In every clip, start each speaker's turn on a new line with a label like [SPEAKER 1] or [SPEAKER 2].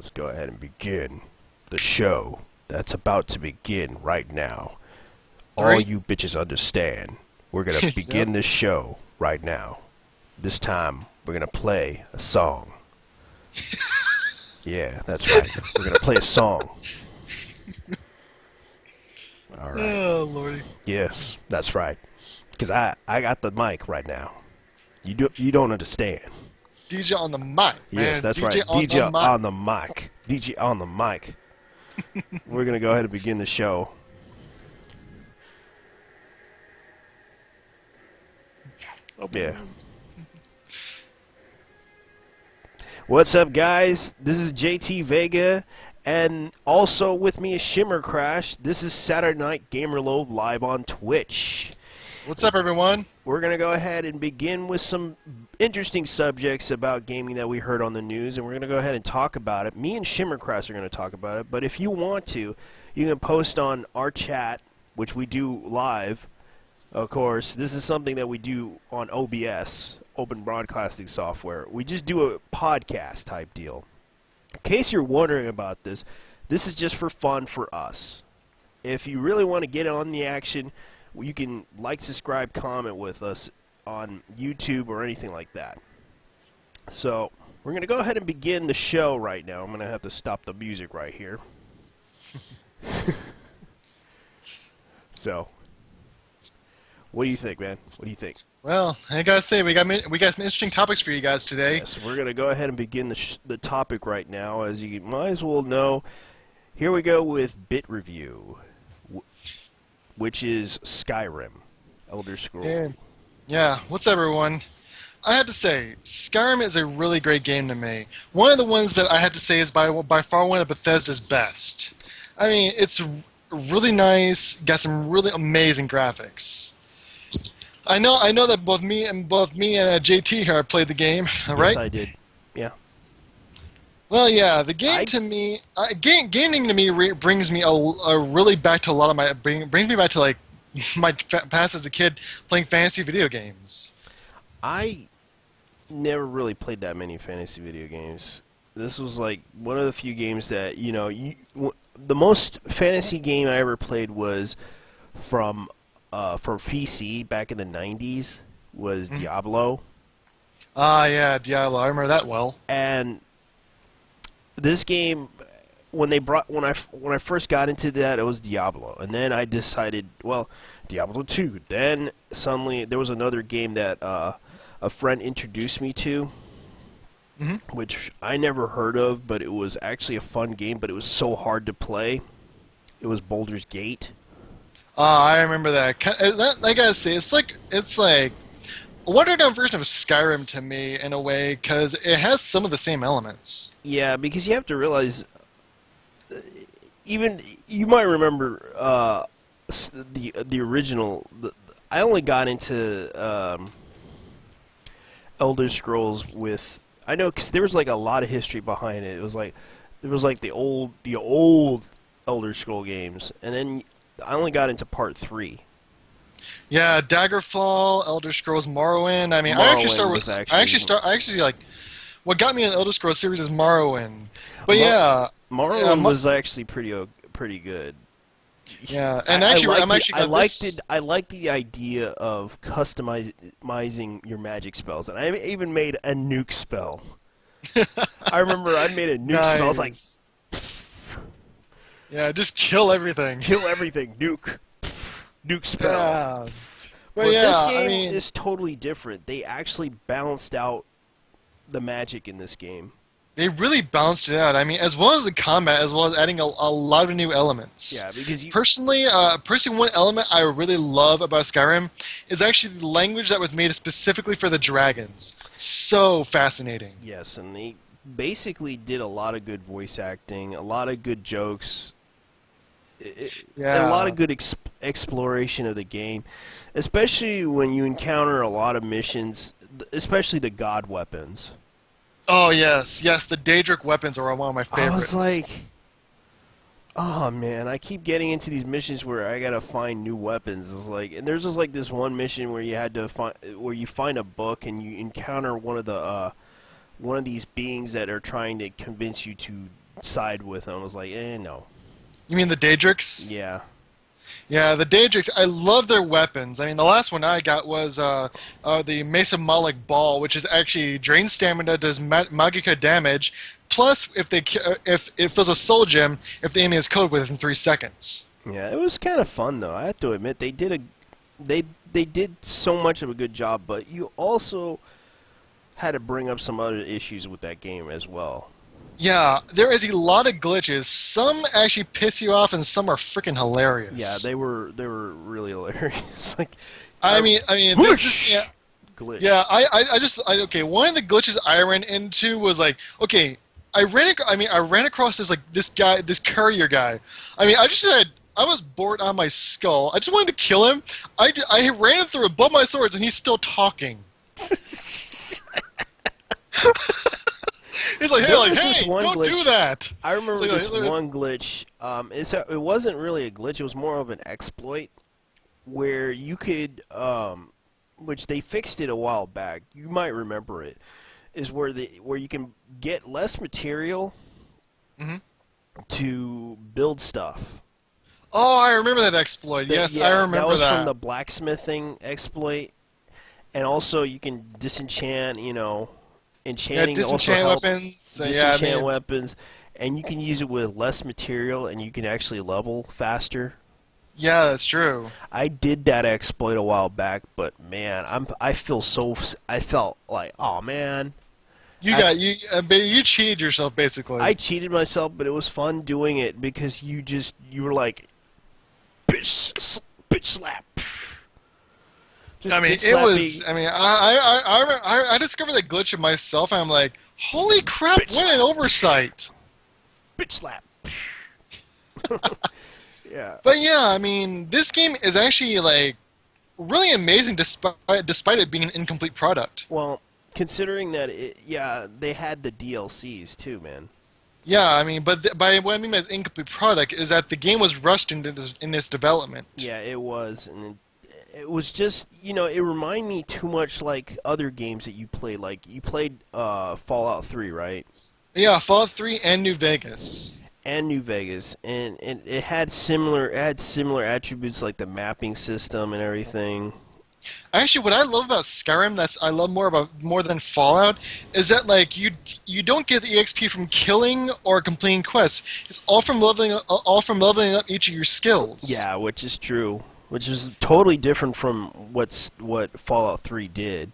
[SPEAKER 1] let's go ahead and begin the show that's about to begin right now. All
[SPEAKER 2] Three.
[SPEAKER 1] you bitches understand. We're going to
[SPEAKER 2] Yep.
[SPEAKER 1] begin this show right now. This time, we're going to play a song. Yeah, that's right. We're going to play a song. All right.
[SPEAKER 2] Oh, Lordy.
[SPEAKER 1] Yes, that's right. Because I got the mic right now. You don't understand.
[SPEAKER 2] DJ on the mic, man.
[SPEAKER 1] Yes, that's
[SPEAKER 2] DJ
[SPEAKER 1] right.
[SPEAKER 2] on
[SPEAKER 1] DJ
[SPEAKER 2] the mic.
[SPEAKER 1] on the mic. DJ on the mic. We're going to go ahead and begin the show.
[SPEAKER 2] Oh,
[SPEAKER 1] Yeah. What's up, guys? This is JT Vega, and also with me is Shimmer Crash. This is Saturday Night Gamer Load live on Twitch.
[SPEAKER 2] What's up, everyone?
[SPEAKER 1] We're going to go ahead and begin with some interesting subjects about gaming that we heard on the news, and we're going to go ahead and talk about it. Me and Shimmer Crash are going to talk about it, but if you want to, you can post on our chat, which we do live. Of course, this is something that we do on OBS, Open Broadcasting Software. We just do a podcast type deal. In case you're wondering about this, this is just for fun for us. If you really want to get on the action, you can like, subscribe, comment with us on YouTube or anything like that. So, we're going to go ahead and begin the show right now. I'm going to have to stop the music right here. So, what do you think, man? What do you think?
[SPEAKER 2] Well, I gotta say, we got some interesting topics for you guys today.
[SPEAKER 1] Yes, we're going to go ahead and begin the topic right now. As you might as well know, here we go with Bit Review, which is Skyrim, Elder Scrolls.
[SPEAKER 2] Yeah. What's up, everyone? I had to say, Skyrim is a really great game to me. One of the ones that I had to say is by far one of Bethesda's best. I mean, it's really nice, got some really amazing graphics. I know that both me and JT here played the game, right?
[SPEAKER 1] Yes, I did. Yeah.
[SPEAKER 2] Well, yeah, the game to me, gaming to me brings me really back to a lot of my brings me back to like my past as a kid playing fantasy video games.
[SPEAKER 1] I never really played that many fantasy video games. This was like one of the few games that, the most fantasy game I ever played was from for PC back in the 90s was Diablo.
[SPEAKER 2] Ah, yeah, Diablo. I remember that well.
[SPEAKER 1] And this game, when I first got into that, it was Diablo, and then I decided, well, Diablo 2. Then suddenly there was another game that a friend introduced me to, which I never heard of, but it was actually a fun game, but it was so hard to play. It was Baldur's Gate.
[SPEAKER 2] I remember that. I gotta say, it's like a watered down version of Skyrim to me in a way, because it has some of the same elements.
[SPEAKER 1] Yeah, because you have to realize, even you might remember the original. I only got into Elder Scrolls with, I know, because there was like a lot of history behind it. It was like there was like the old Elder Scroll games, and then I only got into part 3.
[SPEAKER 2] Yeah, Daggerfall, Elder Scrolls Morrowind. I mean, I actually like what got me in the Elder Scrolls series is Morrowind. But
[SPEAKER 1] Morrowind was actually pretty good.
[SPEAKER 2] Yeah, and
[SPEAKER 1] I liked the idea of customizing your magic spells, and I even made a nuke spell. I remember I made a nuke spell. I was like,
[SPEAKER 2] yeah, just kill everything.
[SPEAKER 1] Kill everything, nuke spell.
[SPEAKER 2] Yeah.
[SPEAKER 1] But this game is totally different. They actually balanced out the magic in this game.
[SPEAKER 2] They really balanced it out. I mean, as well as the combat, as well as adding a lot of new elements.
[SPEAKER 1] Yeah, because
[SPEAKER 2] personally, one element I really love about Skyrim is actually the language that was made specifically for the dragons. So fascinating.
[SPEAKER 1] Yes, and they basically did a lot of good voice acting, a lot of good jokes. And a lot of good exploration of the game, especially when you encounter a lot of missions, especially the god weapons.
[SPEAKER 2] Oh, yes, the Daedric weapons are one of my favorites.
[SPEAKER 1] I was like, oh man, I keep getting into these missions where I gotta find new weapons. It's like, and there's just like this one mission where you find a book and you encounter one of these beings that are trying to convince you side with them. I was like, no.
[SPEAKER 2] You mean the Daedrix?
[SPEAKER 1] Yeah.
[SPEAKER 2] Yeah, the Daedrix, I love their weapons. I mean, the last one I got was the Mesa Malik Ball, which is actually drains stamina, does Magica damage, plus if it fills a soul gem if the enemy is killed within 3 seconds.
[SPEAKER 1] Yeah, it was kind of fun though. I have to admit they did so much of a good job, but you also had to bring up some other issues with that game as well.
[SPEAKER 2] Yeah, there is a lot of glitches. Some actually piss you off, and some are freaking hilarious.
[SPEAKER 1] Yeah, they were really hilarious. Like,
[SPEAKER 2] I mean,
[SPEAKER 1] whoosh!
[SPEAKER 2] yeah,
[SPEAKER 1] Glitch.
[SPEAKER 2] yeah. Okay. One of the glitches I ran into was like, okay, I ran across this courier guy. I mean, I was bored on my skull. I just wanted to kill him. I ran him through above my swords, and he's still talking. He's like, hey, don't
[SPEAKER 1] glitch.
[SPEAKER 2] do that.
[SPEAKER 1] I remember this
[SPEAKER 2] like,
[SPEAKER 1] one glitch. It wasn't really a glitch. It was more of an exploit where you could, which they fixed it a while back. You might remember it. Is where you can get less material to build stuff.
[SPEAKER 2] Oh, I remember that exploit. Yes, I remember that.
[SPEAKER 1] That was from the blacksmithing exploit, and also you can disenchant. Enchanting
[SPEAKER 2] disenchant
[SPEAKER 1] also
[SPEAKER 2] weapons.
[SPEAKER 1] Disenchant weapons, and you can use it with less material, and you can actually level faster.
[SPEAKER 2] Yeah, that's true.
[SPEAKER 1] I did that exploit a while back, but man, I felt like, oh man.
[SPEAKER 2] You cheated yourself basically.
[SPEAKER 1] I cheated myself, but it was fun doing it because you were like, bitch slap.
[SPEAKER 2] I mean, it was. I mean, I discovered that glitch of myself, and I'm like, holy crap! What an oversight!
[SPEAKER 1] Bitch slap. Yeah.
[SPEAKER 2] But yeah, I mean, this game is actually like really amazing, despite it being an incomplete product.
[SPEAKER 1] Well, considering that, they had the DLCs too, man.
[SPEAKER 2] Yeah, I mean, but by what I mean by incomplete product is that the game was rushed in its development.
[SPEAKER 1] Yeah, it was, and it was just, it reminded me too much like other games that you played. Like, you played Fallout 3, right?
[SPEAKER 2] Yeah, Fallout 3 and New Vegas.
[SPEAKER 1] And it had similar attributes like the mapping system and everything.
[SPEAKER 2] Actually, what I love about Skyrim, I love more than Fallout, is that like you don't get the EXP from killing or completing quests. It's all from leveling up each of your skills.
[SPEAKER 1] Yeah, which is true. Which is totally different from what Fallout 3 did.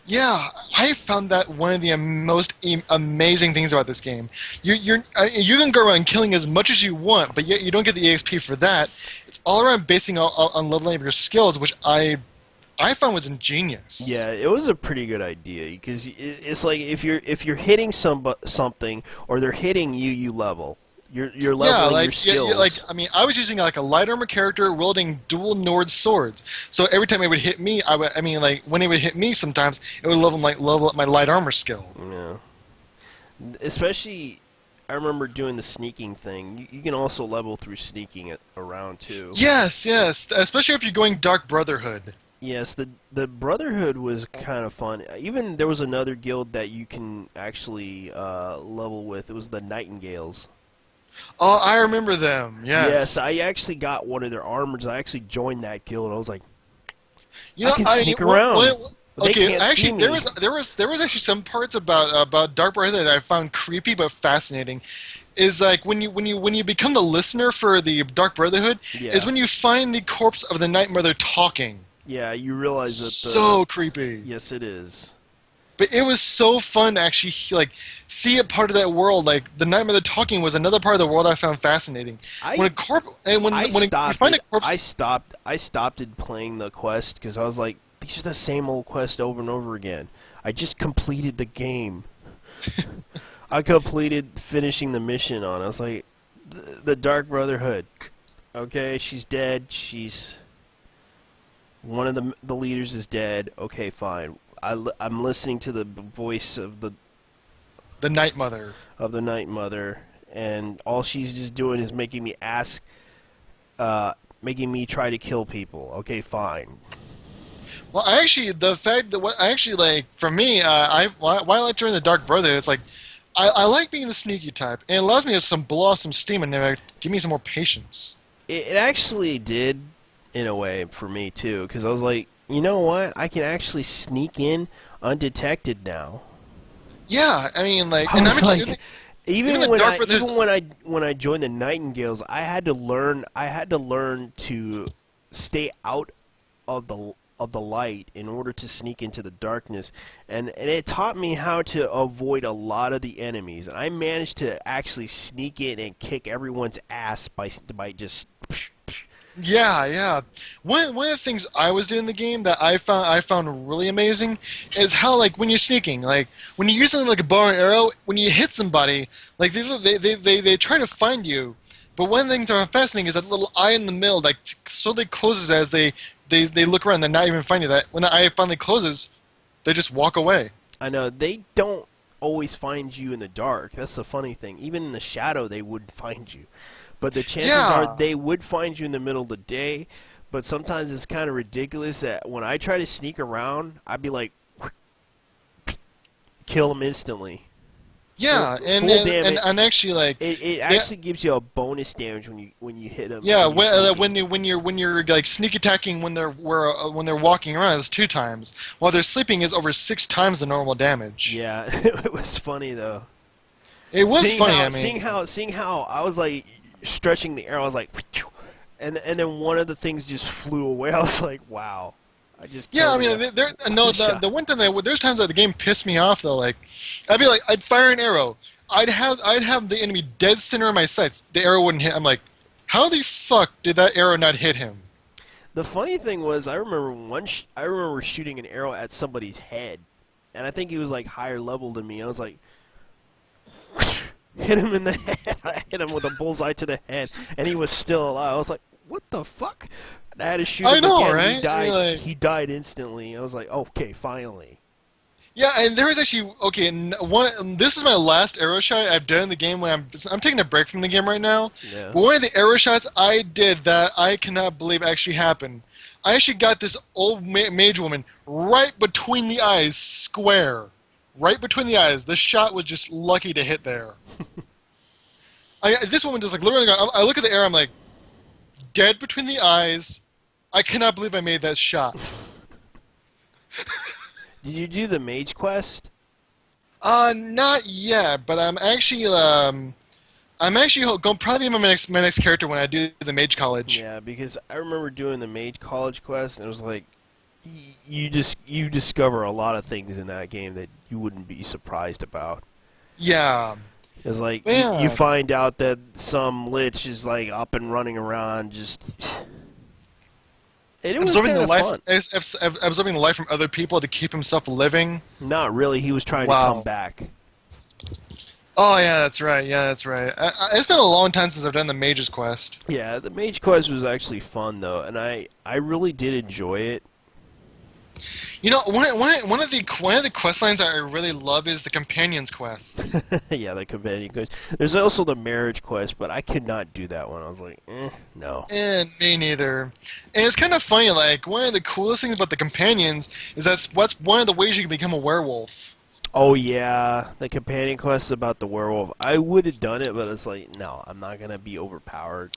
[SPEAKER 2] Yeah, I found that one of the most amazing things about this game. You can go around killing as much as you want, but yet you don't get the EXP for that. It's all around basing on leveling up your skills, which I found was ingenious.
[SPEAKER 1] Yeah, it was a pretty good idea because it's like if you're hitting something or they're hitting you, you level. You're leveling your skills.
[SPEAKER 2] I was using like a light armor character wielding dual Nord swords. So every time it would hit me, when it would hit me, sometimes it would level up my light armor skill.
[SPEAKER 1] Yeah. Especially, I remember doing the sneaking thing. You can also level through sneaking around too.
[SPEAKER 2] Yes. Especially if you're going Dark Brotherhood.
[SPEAKER 1] Yes, the Brotherhood was kind of fun. Even there was another guild that you can actually level with. It was the Nightingales.
[SPEAKER 2] Oh, I remember them. Yes.
[SPEAKER 1] Yes, I actually got one of their armors. I actually joined that guild. I was like, I can sneak around. They can't
[SPEAKER 2] actually,
[SPEAKER 1] see me.
[SPEAKER 2] there was actually some parts about Dark Brotherhood that I found creepy but fascinating. Is like when you become the listener for the Dark Brotherhood, is when you find the corpse of the Night Mother talking.
[SPEAKER 1] Yeah, you realize that.
[SPEAKER 2] So creepy.
[SPEAKER 1] Yes, it is.
[SPEAKER 2] But it was so fun to actually see a part of that world. Like the Night Mother talking was another part of the world I found fascinating. I
[SPEAKER 1] stopped playing the quest because I was like, these are the same old quest over and over again. I just completed the game. I completed finishing the mission on. I was like, the Dark Brotherhood. Okay, she's dead. One of the leaders is dead. Okay, fine. I'm listening to the voice of the
[SPEAKER 2] Night Mother.
[SPEAKER 1] Of the Night Mother, and all she's just doing is making me try to kill people. Okay, fine.
[SPEAKER 2] Well, actually, the fact that what I actually like for me, why I like joining the Dark Brotherhood, it's like I like being the sneaky type, and it allows me to blow off some steam and give me some more patience.
[SPEAKER 1] It actually did, in a way, for me too, because I was like, you know what? I can actually sneak in undetected now.
[SPEAKER 2] Yeah, I mean, like,
[SPEAKER 1] I
[SPEAKER 2] and
[SPEAKER 1] was
[SPEAKER 2] I'm
[SPEAKER 1] like,
[SPEAKER 2] even the dark, but there's-
[SPEAKER 1] even when I joined the Nightingales, I had to learn to stay out of the light in order to sneak into the darkness, and it taught me how to avoid a lot of the enemies, and I managed to actually sneak in and kick everyone's ass by just.
[SPEAKER 2] yeah. One of the things I was doing in the game that I found really amazing is how, like, when you're sneaking, like when you're using like a bow and arrow, when you hit somebody, like they try to find you. But one thing that's fascinating is that little eye in the middle, like, slowly closes as they look around. They're not even finding that. When the eye finally closes, they just walk away.
[SPEAKER 1] I know they don't always find you in the dark. That's the funny thing. Even in the shadow, they would find you. But the chances
[SPEAKER 2] Yeah.
[SPEAKER 1] are they would find you in the middle of the day. But sometimes it's kind of ridiculous that when I try to sneak around, I'd be like, kill them instantly.
[SPEAKER 2] Yeah,
[SPEAKER 1] Full
[SPEAKER 2] and
[SPEAKER 1] damage.
[SPEAKER 2] and actually, like,
[SPEAKER 1] It actually gives you a bonus damage when you hit them.
[SPEAKER 2] yeah, when you're like sneak attacking when they're walking around, it's 2 times. While they're sleeping is over 6 times the normal damage.
[SPEAKER 1] Yeah, it was funny though.
[SPEAKER 2] It was
[SPEAKER 1] seeing
[SPEAKER 2] funny.
[SPEAKER 1] How,
[SPEAKER 2] I mean,
[SPEAKER 1] seeing how I was like stretching the arrow, I was like, and then one of the things just flew away. I was like, wow. I just
[SPEAKER 2] yeah, I
[SPEAKER 1] killed
[SPEAKER 2] mean,
[SPEAKER 1] it.
[SPEAKER 2] there no
[SPEAKER 1] Shot.
[SPEAKER 2] the one thing there's times that the game pissed me off though. Like, I'd fire an arrow, I'd have the enemy dead center of my sights. The arrow wouldn't hit. I'm like, how the fuck did that arrow not hit him?
[SPEAKER 1] The funny thing was, I remember shooting an arrow at somebody's head, and I think he was like higher level than me. I was like, hit him in the head. I hit him with a bullseye to the head, and he was still alive. I was like, what the fuck? And I had to shoot
[SPEAKER 2] I
[SPEAKER 1] him
[SPEAKER 2] know,
[SPEAKER 1] again.
[SPEAKER 2] right?
[SPEAKER 1] He died.
[SPEAKER 2] Like-
[SPEAKER 1] He died instantly. I was like, okay, finally.
[SPEAKER 2] Yeah, and there was actually one. This is my last arrow shot I've done in the game. When I'm taking a break from the game right now.
[SPEAKER 1] Yeah.
[SPEAKER 2] But one of the arrow shots I did that I cannot believe actually happened. I actually got this old mage woman right between the eyes, square, right between the eyes. The shot was just lucky to hit there. This woman just like literally. I look at the arrow. I'm like, dead between the eyes. I cannot believe I made that shot.
[SPEAKER 1] Did you do the mage quest?
[SPEAKER 2] Not yet, but I'm actually going probably be my next character when I do the mage college.
[SPEAKER 1] Yeah, because I remember doing the mage college quest, and it was like, you discover a lot of things in that game that you wouldn't be surprised about.
[SPEAKER 2] Yeah.
[SPEAKER 1] It's like
[SPEAKER 2] Yeah.
[SPEAKER 1] you find out that some lich is like up and running around, just. And it was
[SPEAKER 2] Absorbing
[SPEAKER 1] kind
[SPEAKER 2] the
[SPEAKER 1] of
[SPEAKER 2] life,
[SPEAKER 1] fun.
[SPEAKER 2] absorbing the life from other people to keep himself living.
[SPEAKER 1] Not really. He was trying to
[SPEAKER 2] Wow.
[SPEAKER 1] come back.
[SPEAKER 2] Oh yeah, that's right. Yeah, that's right. It's been a long time since I've done the mage's quest.
[SPEAKER 1] Yeah, the mage quest was actually fun though, and I really did enjoy it.
[SPEAKER 2] You know, one of the quest lines I really love is the companions quests.
[SPEAKER 1] Yeah, the companion quest. There's also the marriage quest, but I could not do that one. I was like, no.
[SPEAKER 2] And me neither. And it's kind of funny. Like, one of the coolest things about the companions is what's one of the ways you can become a werewolf.
[SPEAKER 1] Oh yeah, the companion quest about the werewolf. I would have done it, but it's like, no, I'm not gonna be overpowered.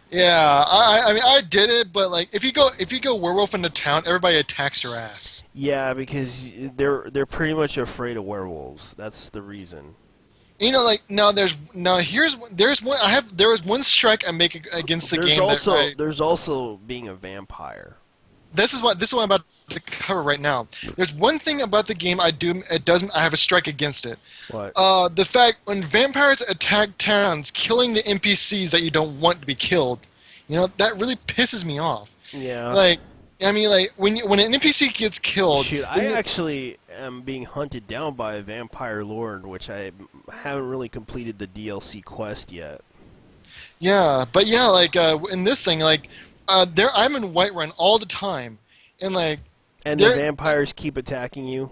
[SPEAKER 2] Yeah, I mean I did it, but like if you go werewolf into town, everybody attacks your ass.
[SPEAKER 1] Yeah, because they're pretty much afraid of werewolves. That's the reason.
[SPEAKER 2] You know, like there's there was one strike I make against the game.
[SPEAKER 1] There's also being a vampire.
[SPEAKER 2] This is what I'm about to cover right now. There's one thing about the game I have a strike against it.
[SPEAKER 1] What?
[SPEAKER 2] The fact when vampires attack towns, killing the NPCs that you don't want to be killed, you know, that really pisses me off.
[SPEAKER 1] Yeah.
[SPEAKER 2] Like, I mean, like when an NPC gets killed.
[SPEAKER 1] Shoot, I actually am being hunted down by a vampire lord, which I haven't really completed the DLC quest yet.
[SPEAKER 2] Yeah, but yeah, like in this thing, like I'm in Whiterun all the time, and like.
[SPEAKER 1] And the vampires keep attacking you.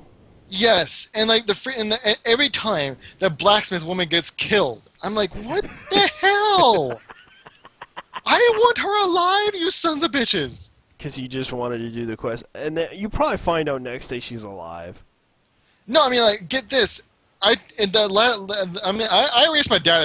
[SPEAKER 2] Yes, and like and every time that blacksmith woman gets killed, I'm like, what the hell? I want her alive, you sons of bitches.
[SPEAKER 1] Because you just wanted to do the quest, and then you probably find out next day she's alive.
[SPEAKER 2] No, I mean like, get this. I mean, I raised my dad